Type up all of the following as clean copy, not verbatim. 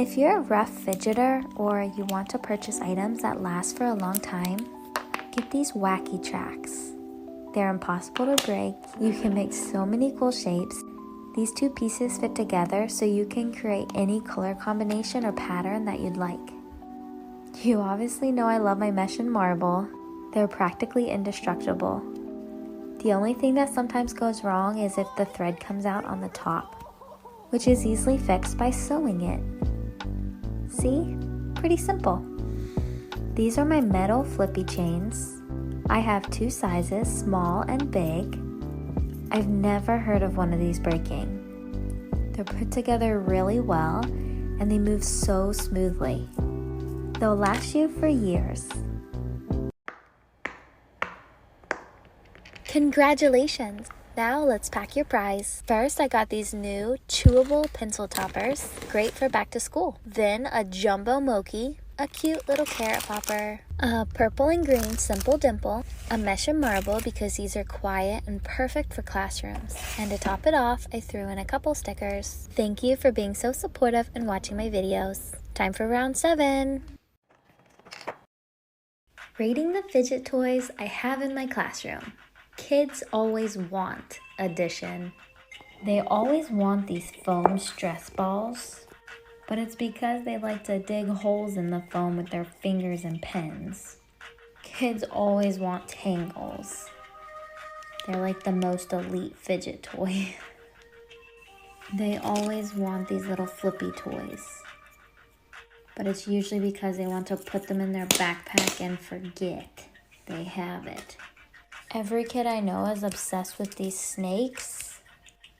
If you're a rough fidgeter or you want to purchase items that last for a long time, get these wacky tracks. They're impossible to break. You can make so many cool shapes. These two pieces fit together so you can create any color combination or pattern that you'd like. You obviously know I love my mesh and marble. They're practically indestructible. The only thing that sometimes goes wrong is if the thread comes out on the top, which is easily fixed by sewing it. See? Pretty simple. These are my metal flippy chains. I have two sizes, small and big. I've never heard of one of these breaking. They're put together really well and they move so smoothly. They'll last you for years. Congratulations! Now let's pack your prize. First, I got these new chewable pencil toppers, great for back to school. Then a jumbo mochi, a cute little carrot popper, a purple and green simple dimple, a mesh and marble because these are quiet and perfect for classrooms. And to top it off, I threw in a couple stickers. Thank you for being so supportive and watching my videos. Time for round 7. Rating the fidget toys I have in my classroom. Kids always want edition. They always want these foam stress balls, but it's because they like to dig holes in the foam with their fingers and pens. Kids always want tangles. They're like the most elite fidget toy. They always want these little flippy toys, but it's usually because they want to put them in their backpack and forget they have it. Every kid I know is obsessed with these snakes,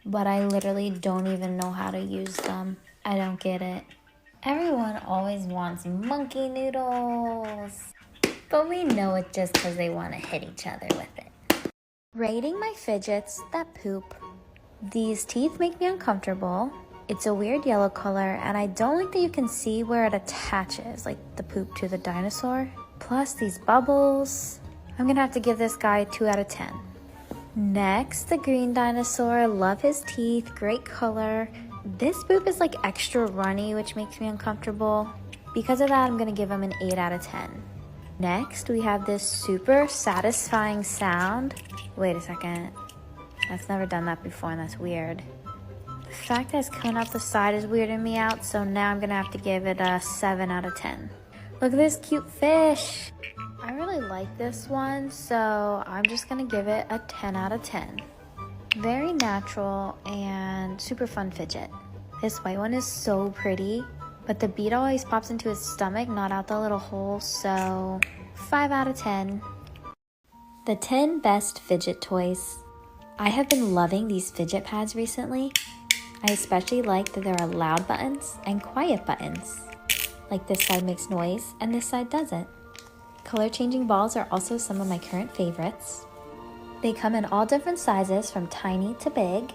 but I literally don't even know how to use them. I don't get it. Everyone always wants monkey noodles, but we know it just because they want to hit each other with it. Rating my fidgets that poop. These teeth make me uncomfortable. It's a weird yellow color, and I don't like that you can see where it attaches, like the poop to the dinosaur. Plus these bubbles. I'm gonna have to give this guy 2 out of 10. Next, the green dinosaur. Love his teeth, great color. This poop is like extra runny, which makes me uncomfortable. Because of that, I'm gonna give him an 8 out of 10. Next, we have this super satisfying sound. Wait a second. I've never done that before and that's weird. The fact that it's coming out the side is weirding me out, so now I'm gonna have to give it a 7 out of 10. Look at this cute fish. I really like this one, so I'm just gonna give it a 10 out of 10. Very natural and super fun fidget. This white one is so pretty, but the bead always pops into his stomach, not out the little hole, so 5 out of 10. The 10 best fidget toys. I have been loving these fidget pads recently. I especially like that there are loud buttons and quiet buttons. Like this side makes noise and this side doesn't. Color changing balls are also some of my current favorites. They come in all different sizes from tiny to big.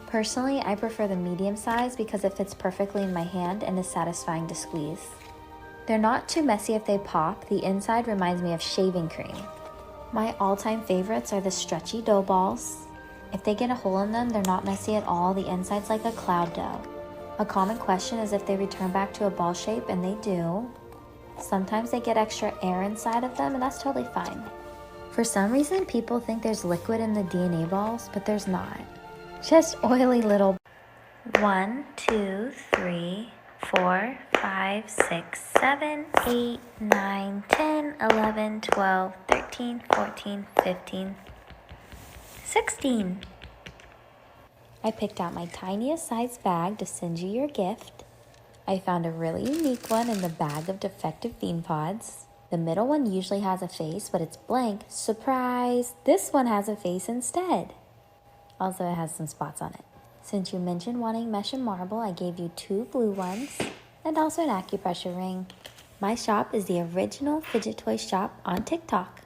Personally, I prefer the medium size because it fits perfectly in my hand and is satisfying to squeeze. They're not too messy if they pop. The inside reminds me of shaving cream. My all-time favorites are the stretchy dough balls. If they get a hole in them, they're not messy at all. The inside's like a cloud dough. A common question is if they return back to a ball shape, and they do. Sometimes they get extra air inside of them, and that's totally fine. For some reason, people think there's liquid in the DNA balls, but there's not. Just oily little 1, 2, 3, 4, 5, 6, 7, 8, 9, 10, 11, 12, 13, 14, 15, 16. I picked out my tiniest size bag to send you your gift. I found a really unique one in the bag of defective bean pods. The middle one usually has a face, but it's blank. Surprise! This one has a face instead. Also, it has some spots on it. Since you mentioned wanting mesh and marble, I gave you 2 blue ones and also an acupressure ring. My shop is the original fidget toy shop on TikTok.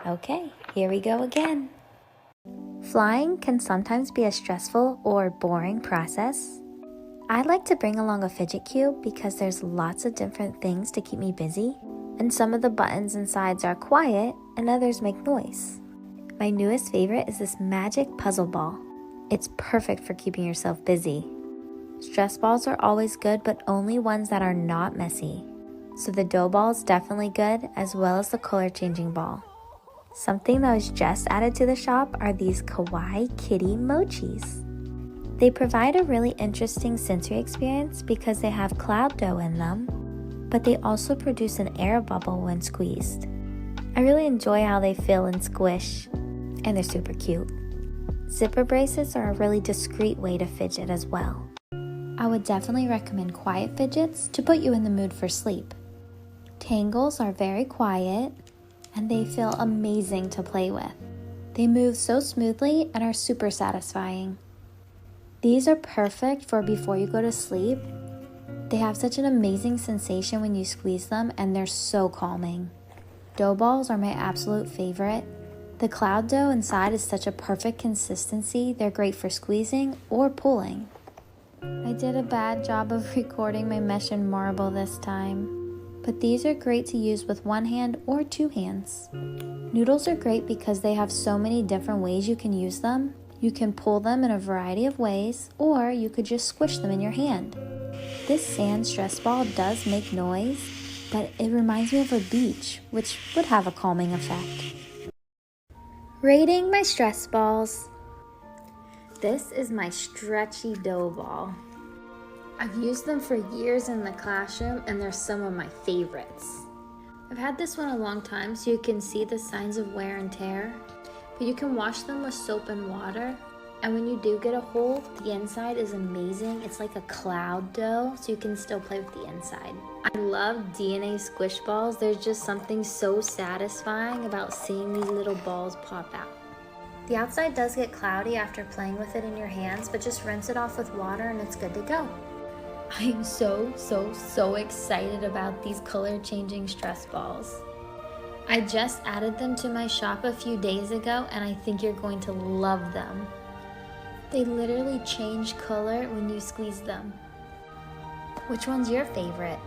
Okay, here we go again. Flying can sometimes be a stressful or boring process. I like to bring along a fidget cube because there's lots of different things to keep me busy, and some of the buttons and sides are quiet and others make noise. My newest favorite is this magic puzzle ball. It's perfect for keeping yourself busy. Stress balls are always good, but only ones that are not messy. So the dough ball is definitely good, as well as the color changing ball. Something that was just added to the shop are these kawaii kitty mochis. They provide a really interesting sensory experience because they have cloud dough in them, but they also produce an air bubble when squeezed. I really enjoy how they feel and squish, and they're super cute. Zipper bracelets are a really discreet way to fidget as well. I would definitely recommend quiet fidgets to put you in the mood for sleep. Tangles are very quiet, and they feel amazing to play with. They move so smoothly and are super satisfying. These are perfect for before you go to sleep. They have such an amazing sensation when you squeeze them, and they're so calming. Dough balls are my absolute favorite. The cloud dough inside is such a perfect consistency. They're great for squeezing or pulling. I did a bad job of recording my mesh and marble this time, but these are great to use with one hand or two hands. Noodles are great because they have so many different ways you can use them. You can pull them in a variety of ways, or you could just squish them in your hand. This sand stress ball does make noise, but it reminds me of a beach, which would have a calming effect. Rating my stress balls. This is my stretchy dough ball. I've used them for years in the classroom, and they're some of my favorites. I've had this one a long time, so you can see the signs of wear and tear, but you can wash them with soap and water, and when you do get a hole, the inside is amazing. It's like a cloud dough, so you can still play with the inside. I love DNA squish balls. There's just something so satisfying about seeing these little balls pop out. The outside does get cloudy after playing with it in your hands, but just rinse it off with water and it's good to go. I am so excited about these color changing stress balls. I just added them to my shop a few days ago, and I think you're going to love them. They literally change color when you squeeze them. Which one's your favorite?